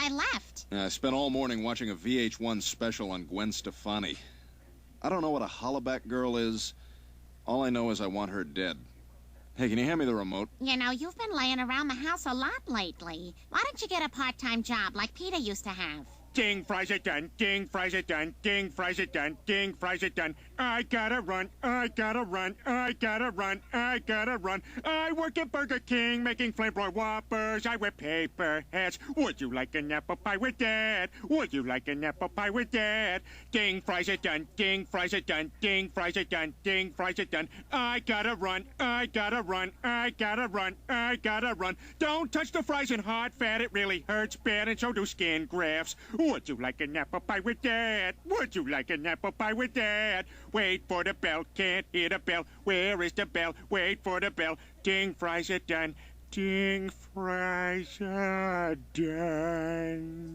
I left. I spent all morning watching a VH1 special on Gwen Stefani. I don't know what a hollaback girl is. All I know is I want her dead. Hey, can you hand me the remote? You know, you've been laying around the house a lot lately. Why don't you get a part-time job like Peter used to have? Ding, fries it done. Ding, fries it done. Ding, fries it done. Ding, fries it done. I gotta run. I gotta run. I gotta run. I gotta run. I work at Burger King making flamethrower Whoppers. I wear paper hats. Would you like an apple pie with that? Would you like an apple pie with that? Ding, fries it done. Ding, fries it done. Ding, fries it done. Ding, fries it done. I gotta run. I gotta run. I gotta run. I gotta run. Don't touch the fries in hot fat. It really hurts bad, and so do skin grafts. Would you like an apple pie with that? Would you like an apple pie with that? Wait for the bell, can't hear the bell. Where is the bell? Wait for the bell. Ding, fries are done. Ding, fries are done.